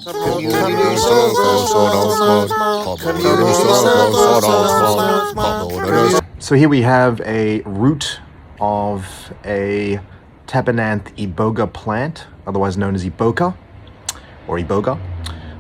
So here we have a root of a Tabananth Iboga plant, otherwise known as Iboga or Iboga.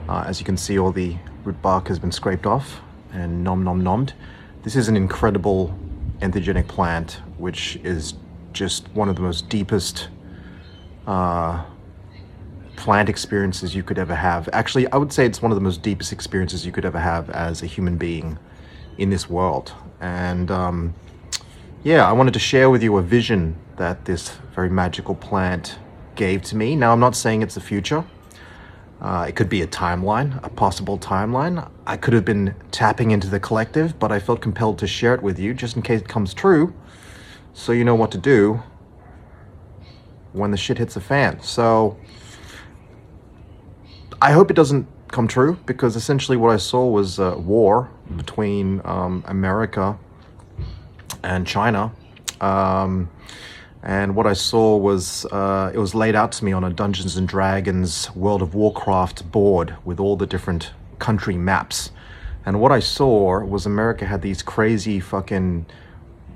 As you can see, all the root bark has been scraped off and nommed. This is an incredible entheogenic plant, which is just one of the most deepest plant experiences you could ever have. Actually, I would say it's one of the most deepest experiences you could ever have as a human being in this world. And yeah, I wanted to share with you a vision that this very magical plant gave to me. Now, I'm not saying it's the future. It could be a timeline, a possible timeline. I could have been tapping into the collective, but I felt compelled to share it with you just in case it comes true, so you know what to do when the shit hits the fan. So I hope it doesn't come true, because essentially what I saw was a war between America and China. And what I saw was, it was laid out to me on a Dungeons and Dragons World of Warcraft board with all the different country maps. And what I saw was America had these crazy fucking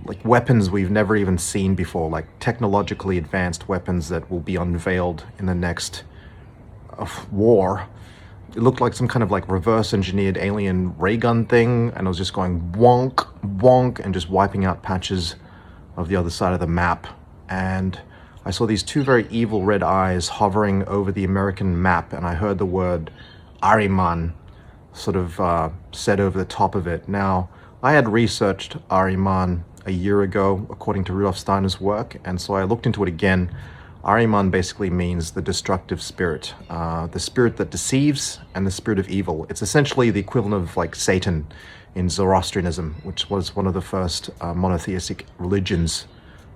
like weapons we've never even seen before, like technologically advanced weapons that will be unveiled in the next war. It looked like some kind of like reverse engineered alien ray gun thing, and I was just going wonk, wonk, and just wiping out patches of the other side of the map. And I saw these two very evil red eyes hovering over the American map, and I heard the word Ahriman sort of said over the top of it. Now, I had researched Ahriman a year ago, according to Rudolf Steiner's work, and so I looked into it again. Ahriman basically means the destructive spirit, the spirit that deceives, and the spirit of evil. It's essentially the equivalent of like Satan in Zoroastrianism, which was one of the first monotheistic religions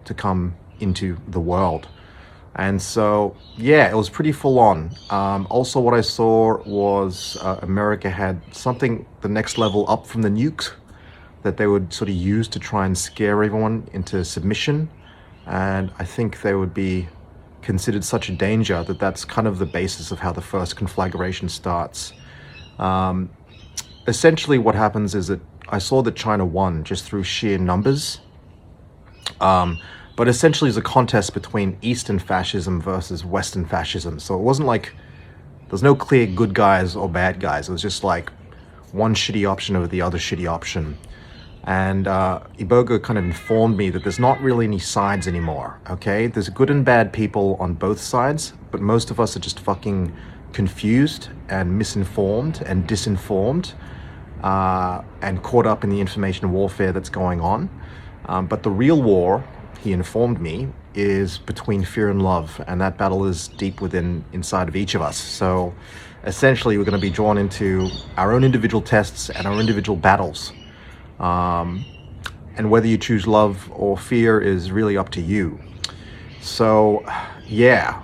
to come into the world. And so, yeah, it was pretty full on. Also, what I saw was America had something the next level up from the nukes that they would sort of use to try and scare everyone into submission. And I think they would be considered such a danger that that's kind of the basis of how the first conflagration starts. Essentially what happens is that I saw that China won just through sheer numbers. But essentially it's a contest between Eastern fascism versus Western fascism. So it wasn't like, there's no clear good guys or bad guys. It was just like one shitty option over the other shitty option. And Iboga kind of informed me that there's not really any sides anymore, okay? There's good and bad people on both sides, but most of us are just fucking confused and misinformed and disinformed and caught up in the information warfare that's going on. But the real war, he informed me, is between fear and love, and that battle is deep inside of each of us. So essentially we're going to be drawn into our own individual tests and our individual battles. And whether you choose love or fear is really up to you. So, yeah.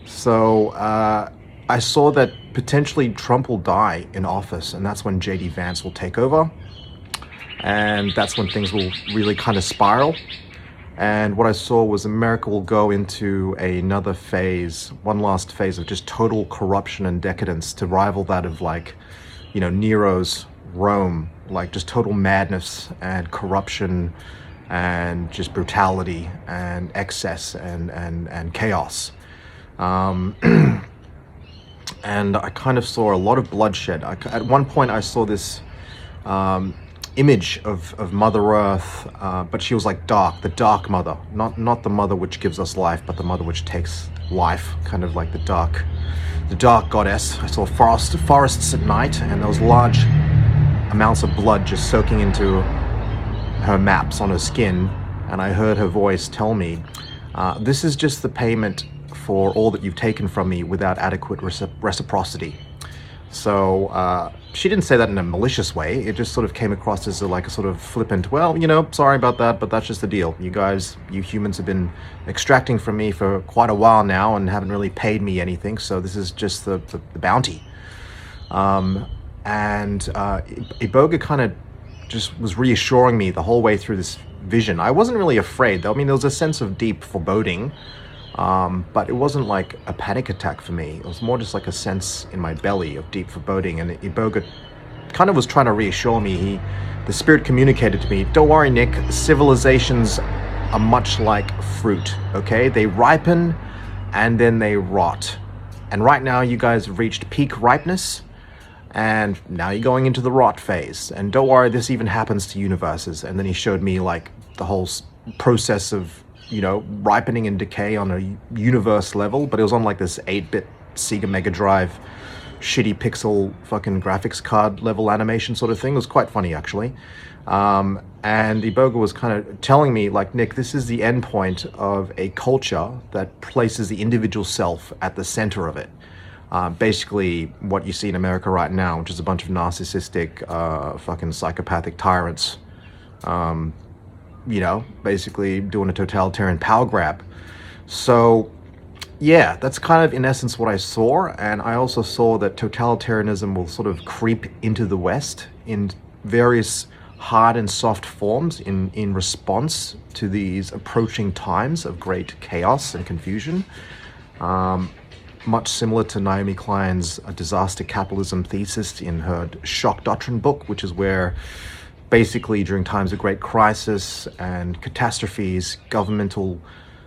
So, I saw that potentially Trump will die in office, and that's when J.D. Vance will take over. And that's when things will really kind of spiral. And what I saw was America will go into another phase, one last phase of just total corruption and decadence to rival that of like, you know, Nero's Rome, like just total madness and corruption and just brutality and excess and chaos. And I kind of saw a lot of bloodshed. At one point I saw this image of Mother Earth, but she was like dark, the dark mother, not the mother which gives us life, but the mother which takes life, kind of like the dark goddess. I saw forests at night, and there was large amounts of blood just soaking into her maps on her skin, and I heard her voice tell me, this is just the payment for all that you've taken from me without adequate reciprocity. So she didn't say that in a malicious way. It just sort of came across as like a sort of flippant, well, you know, sorry about that, but that's just the deal. You humans have been extracting from me for quite a while now and haven't really paid me anything, so this is just the bounty. And Iboga kind of just was reassuring me the whole way through this vision. I wasn't really afraid, though. I mean, there was a sense of deep foreboding, But it wasn't like a panic attack for me. It was more just like a sense in my belly of deep foreboding. And Iboga kind of was trying to reassure me. The spirit communicated to me, don't worry, Nick, civilizations are much like fruit, okay? They ripen and then they rot. And right now you guys have reached peak ripeness, and now you're going into the rot phase. And don't worry, this even happens to universes. And then he showed me like the whole process of, ripening and decay on a universe level, but it was on like this 8-bit Sega Mega Drive shitty pixel fucking graphics card level animation sort of thing. It was quite funny, actually. And Iboga was kind of telling me, like, Nick, this is the end point of a culture that places the individual self at the center of it. Basically what you see in America right now, which is a bunch of narcissistic, fucking psychopathic tyrants, basically doing a totalitarian power grab. So yeah, that's kind of in essence what I saw. And I also saw that totalitarianism will sort of creep into the West in various hard and soft forms in response to these approaching times of great chaos and confusion. Much similar to Naomi Klein's disaster capitalism thesis in her shock doctrine book, which is where basically during times of great crisis and catastrophes, governmental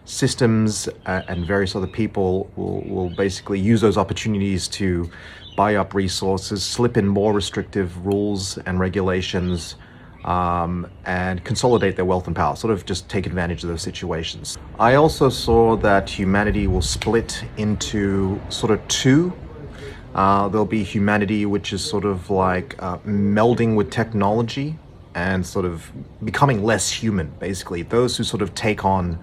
systems and various other people will basically use those opportunities to buy up resources, slip in more restrictive rules and regulations, and consolidate their wealth and power, sort of just take advantage of those situations. I also saw that humanity will split into sort of two. There'll be humanity which is sort of like melding with technology and sort of becoming less human, basically. Those who sort of take on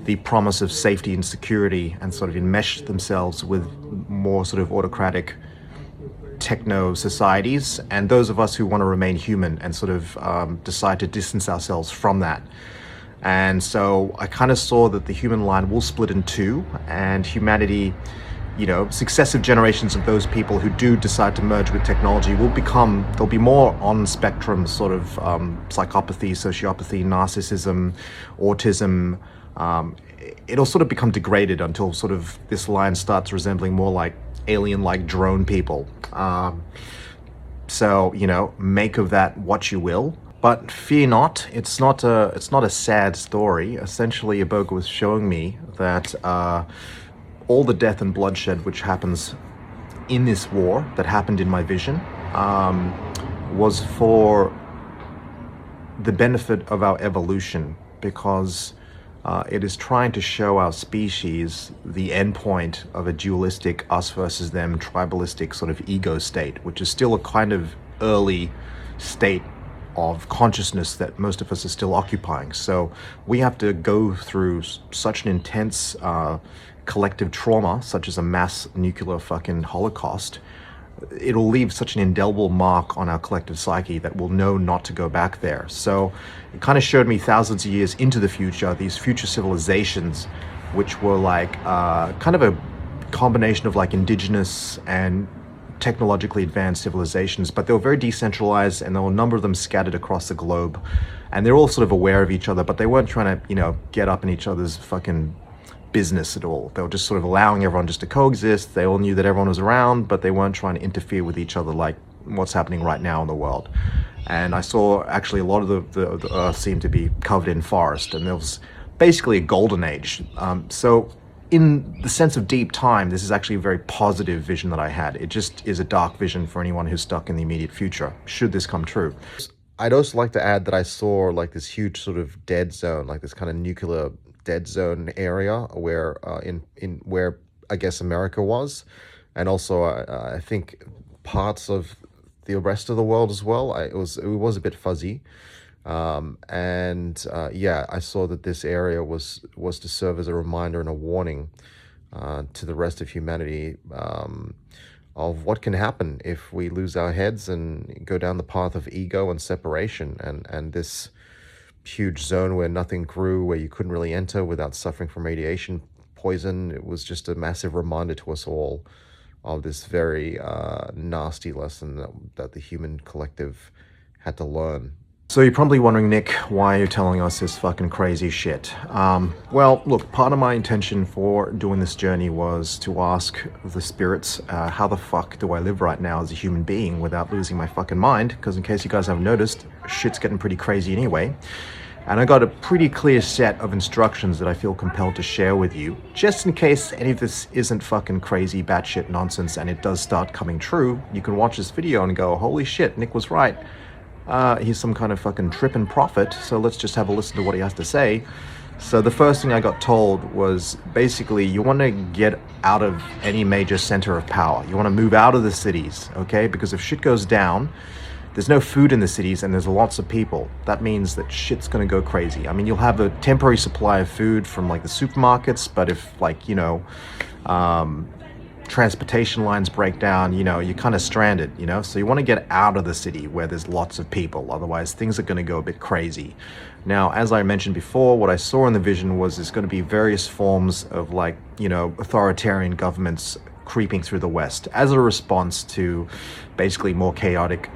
the promise of safety and security and sort of enmesh themselves with more sort of autocratic techno societies, and those of us who want to remain human and sort of decide to distance ourselves from that. And so I kind of saw that the human line will split in two, and humanity, successive generations of those people who do decide to merge with technology they'll be more on spectrum, sort of psychopathy, sociopathy, narcissism, autism. It'll sort of become degraded until sort of this line starts resembling more like alien-like drone people. So, make of that what you will. But fear not, it's not a sad story. Essentially, Iboga was showing me that all the death and bloodshed which happens in this war, that happened in my vision, was for the benefit of our evolution, because it is trying to show our species the endpoint of a dualistic us versus them, tribalistic sort of ego state, which is still a kind of early state of consciousness that most of us are still occupying. So we have to go through such an intense collective trauma, such as a mass nuclear fucking holocaust. It'll leave such an indelible mark on our collective psyche that we'll know not to go back there. So it kind of showed me thousands of years into the future, these future civilizations, which were like kind of a combination of like indigenous and technologically advanced civilizations, but they were very decentralized, and there were a number of them scattered across the globe, and they're all sort of aware of each other, but they weren't trying to, get up in each other's fucking business at all. They were just sort of allowing everyone just to coexist. They all knew that everyone was around, but they weren't trying to interfere with each other like what's happening right now in the world. And I saw actually a lot of the earth seemed to be covered in forest, and there was basically a golden age. So in the sense of deep time, this is actually a very positive vision that I had. It just is a dark vision for anyone who's stuck in the immediate future, should this come true. I'd also like to add that I saw like this huge sort of dead zone, like this kind of nuclear dead zone area where in where I guess America was, and also I think parts of the rest of the world as well. It was a bit fuzzy, and yeah, I saw that this area was to serve as a reminder and a warning to the rest of humanity of what can happen if we lose our heads and go down the path of ego and separation, and this huge zone where nothing grew, where you couldn't really enter without suffering from radiation poison. It was just a massive reminder to us all of this very nasty lesson that the human collective had to learn. So you're probably wondering, Nick, why you're telling us this fucking crazy shit. Well, look, part of my intention for doing this journey was to ask the spirits, how the fuck do I live right now as a human being without losing my fucking mind? Because in case you guys haven't noticed, shit's getting pretty crazy anyway. And I got a pretty clear set of instructions that I feel compelled to share with you, just in case any of this isn't fucking crazy batshit nonsense and it does start coming true. You can watch this video and go, holy shit, Nick was right. He's some kind of fucking trippin' prophet, so let's just have a listen to what he has to say. So the first thing I got told was basically you want to get out of any major center of power. You want to move out of the cities, okay? Because if shit goes down, there's no food in the cities and there's lots of people. That means that shit's going to go crazy. I mean, you'll have a temporary supply of food from like the supermarkets, but if like, you know, transportation lines break down, you know, you're kind of stranded, you know? So you want to get out of the city where there's lots of people. Otherwise, things are going to go a bit crazy. Now, as I mentioned before, what I saw in the vision was there's going to be various forms of like, you know, authoritarian governments creeping through the West as a response to basically more chaotic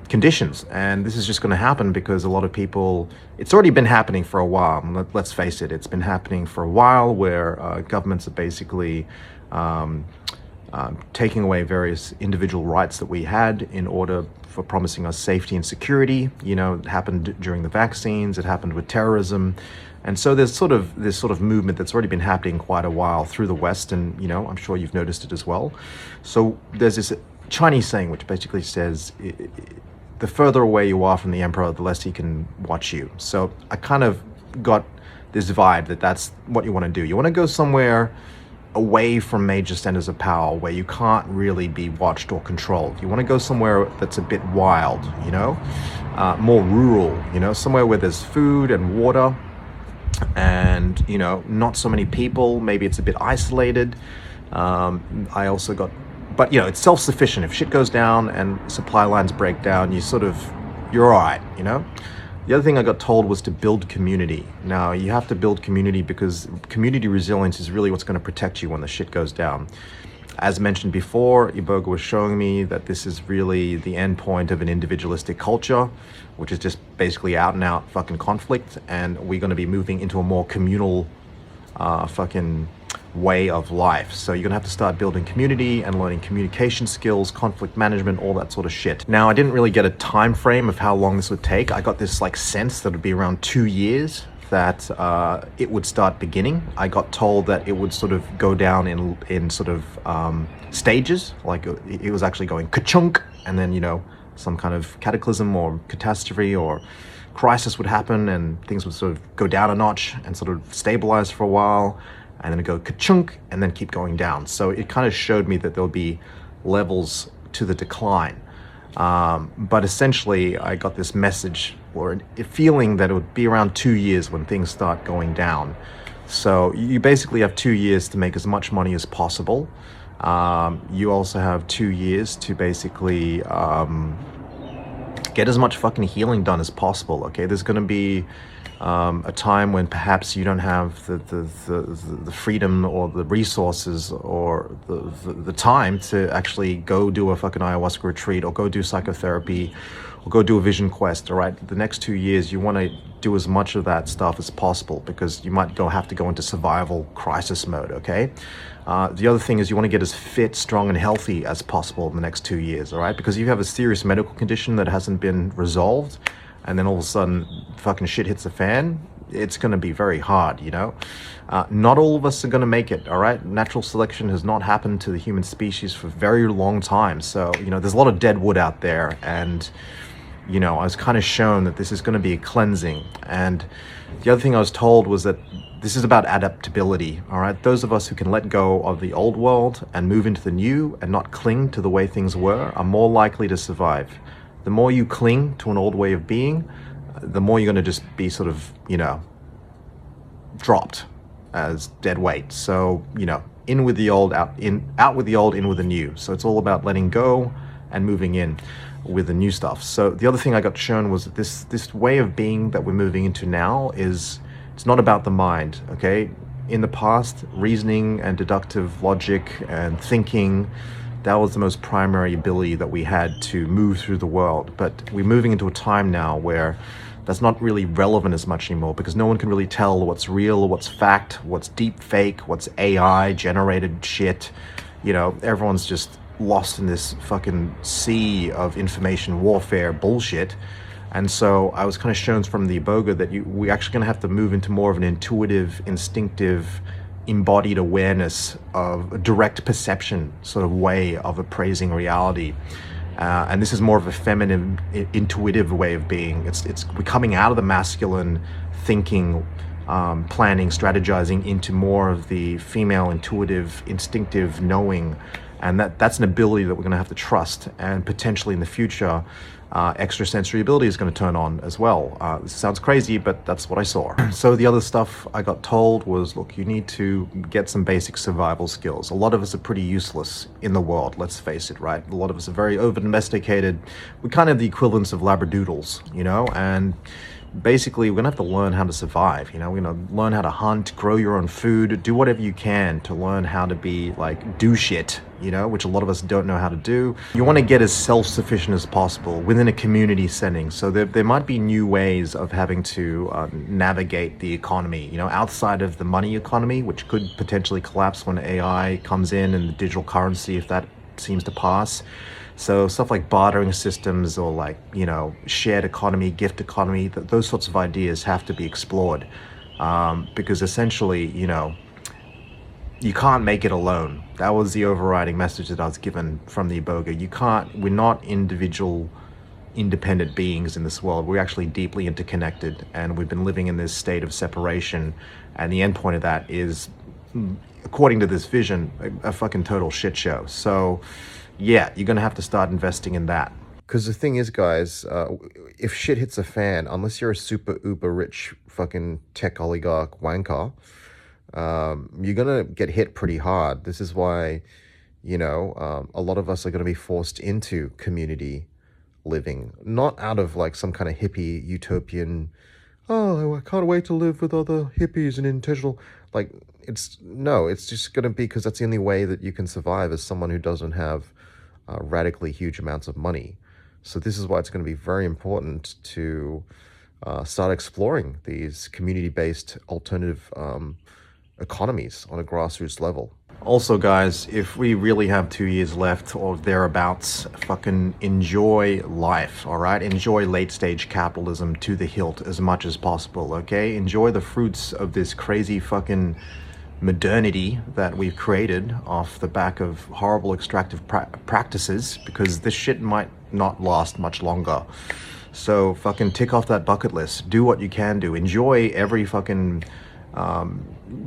conditions. And this is just going to happen because a lot of people, it's already been happening for a while. Let's face it, it's been happening for a while where governments are basically taking away various individual rights that we had in order for promising us safety and security. You know, it happened during the vaccines, it happened with terrorism. And so there's sort of this sort of movement that's already been happening quite a while through the West, and you know, I'm sure you've noticed it as well. So there's this Chinese saying which basically says, the further away you are from the emperor, the less he can watch you. So I kind of got this vibe that that's what you want to do. You want to go somewhere away from major centers of power where you can't really be watched or controlled. You want to go somewhere that's a bit wild, you know, more rural, you know, somewhere where there's food and water and, you know, not so many people. Maybe it's a bit isolated. I also got, but you know, it's self-sufficient. If shit goes down and supply lines break down, you're all right, you know. The other thing I got told was to build community. Now, you have to build community because community resilience is really what's going to protect you when the shit goes down. As mentioned before, Iboga was showing me that this is really the end point of an individualistic culture, which is just basically out and out fucking conflict, and we're going to be moving into a more communal fucking way of life. So you're gonna have to start building community and learning communication skills, conflict management, all that sort of shit. Now, I didn't really get a time frame of how long this would take. I got this like sense that it would be around 2 years that it would start beginning. I got told that it would sort of go down in sort of stages, like it was actually going ka-chunk, and then, you know, some kind of cataclysm or catastrophe or crisis would happen and things would sort of go down a notch and sort of stabilize for a while, and then it go ka-chunk and then keep going down. So it kind of showed me that there'll be levels to the decline. But essentially I got this message or a feeling that it would be around 2 years when things start going down. So you basically have 2 years to make as much money as possible. You also have 2 years to basically get as much fucking healing done as possible, okay? There's gonna be a time when perhaps you don't have the freedom or the resources or the time to actually go do a fucking ayahuasca retreat or go do psychotherapy or go do a vision quest. All right, the next 2 years you want to do as much of that stuff as possible because you might have to go into survival crisis mode. Okay, the other thing is you want to get as fit, strong, and healthy as possible in the next 2 years. All right, because if you have a serious medical condition that hasn't been resolved, and then all of a sudden fucking shit hits the fan, it's going to be very hard, you know. Not all of us are going to make it, all right? Natural selection has not happened to the human species for a very long time. So, you know, there's a lot of dead wood out there. And, you know, I was kind of shown that this is going to be a cleansing. And the other thing I was told was that this is about adaptability, all right? Those of us who can let go of the old world and move into the new and not cling to the way things were are more likely to survive. The more you cling to an old way of being, the more you're going to just be sort of, you know, dropped as dead weight. So, you know, in with the old, out with the old, in with the new. So it's all about letting go and moving in with the new stuff. So the other thing I got shown was that this way of being that we're moving into now it's not about the mind, okay? In the past, reasoning and deductive logic and thinking That was the most primary ability that we had to move through the world. But we're moving into a time now where that's not really relevant as much anymore, because no one can really tell what's real, what's fact, what's deep fake, what's AI generated shit. You know, everyone's just lost in this fucking sea of information warfare bullshit. And so I was kind of shown from the Iboga that we're actually going to have to move into more of an intuitive, instinctive, embodied awareness of a direct perception sort of way of appraising reality. And this is more of a feminine, intuitive way of being. We're coming out of the masculine thinking, planning, strategizing into more of the female, intuitive, instinctive knowing. And that's an ability that we're going to have to trust, and potentially in the future, extrasensory ability is going to turn on as well. This sounds crazy, but that's what I saw. So the other stuff I got told was, look, you need to get some basic survival skills. A lot of us are pretty useless in the world, let's face it, right? A lot of us are very over-domesticated. We're kind of the equivalents of labradoodles, you know, and basically we're gonna have to learn how to survive. You know, we're gonna learn how to hunt, grow your own food, do whatever you can to learn how to be like, do shit, you know, which a lot of us don't know how to do. You want to get as self-sufficient as possible within a community setting. So there might be new ways of having to navigate the economy, you know, outside of the money economy, which could potentially collapse when AI comes in and the digital currency, if that seems to pass. So stuff like bartering systems, or like, you know, shared economy, gift economy, those sorts of ideas have to be explored, because essentially, you know, you can't make it alone. That was the overriding message that I was given from the Iboga. We're not individual, independent beings in this world. We're actually deeply interconnected, and we've been living in this state of separation. And the end point of that is, according to this vision, a fucking total shit show. So yeah, you're gonna have to start investing in that. Because the thing is, guys, if shit hits a fan, unless you're a super uber rich fucking tech oligarch wanker, you're gonna get hit pretty hard. This is why, you know, a lot of us are gonna be forced into community living, not out of like some kind of hippie utopian, oh, I can't wait to live with other hippies and intentional, like, it's just gonna be because that's the only way that you can survive as someone who doesn't have radically huge amounts of money. So this is why it's going to be very important to start exploring these community-based alternative economies on a grassroots level. Also, guys, if we really have 2 years left or thereabouts, fucking enjoy life, all right? Enjoy late-stage capitalism to the hilt as much as possible, okay? Enjoy the fruits of this crazy fucking modernity that we've created off the back of horrible extractive practices, because this shit might not last much longer. So fucking tick off that bucket list. Do what you can do. Enjoy every fucking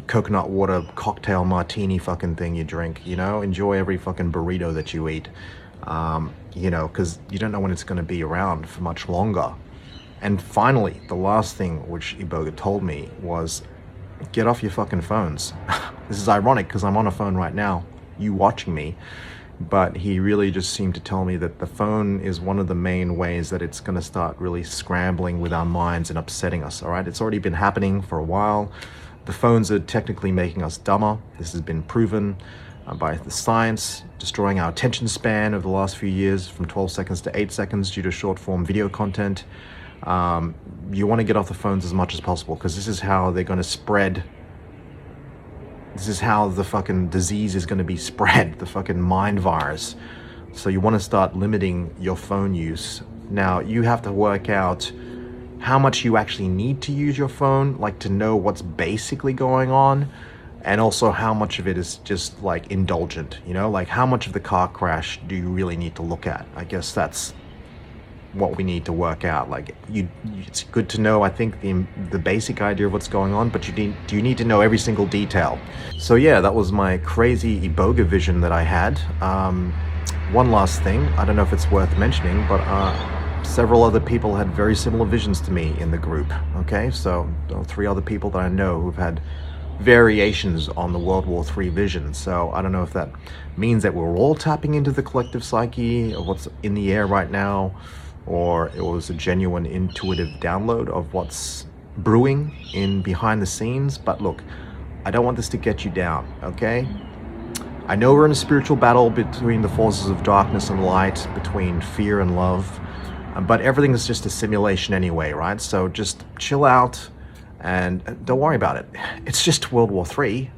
coconut water cocktail martini fucking thing you drink, you know? Enjoy every fucking burrito that you eat, you know, because you don't know when it's going to be around for much longer. And finally, the last thing which Iboga told me was, get off your fucking phones. This is ironic because I'm on a phone right now, you watching me, but he really just seemed to tell me that the phone is one of the main ways that it's going to start really scrambling with our minds and upsetting us, all right? It's already been happening for a while. The phones are technically making us dumber. This has been proven by the science, destroying our attention span over the last few years from 12 seconds to 8 seconds due to short form video content. You want to get off the phones as much as possible, because this is how they're going to spread. This is how the fucking disease is going to be spread, the fucking mind virus. So you want to start limiting your phone use. Now, you have to work out how much you actually need to use your phone, like to know what's basically going on, and also how much of it is just like indulgent, you know, like how much of the car crash do you really need to look at? I guess that's what we need to work out. Like, it's good to know, I think, the basic idea of what's going on, but do you need to know every single detail? So yeah, that was my crazy Iboga vision that I had. One last thing, I don't know if it's worth mentioning, but several other people had very similar visions to me in the group, okay? So 3 other people that I know who've had variations on the World War III vision. So I don't know if that means that we're all tapping into the collective psyche of what's in the air right now, or it was a genuine intuitive download of what's brewing in behind the scenes. But look, I don't want this to get you down, okay? I know we're in a spiritual battle between the forces of darkness and light, between fear and love, but everything is just a simulation anyway, right? So just chill out and don't worry about it. It's just World War III.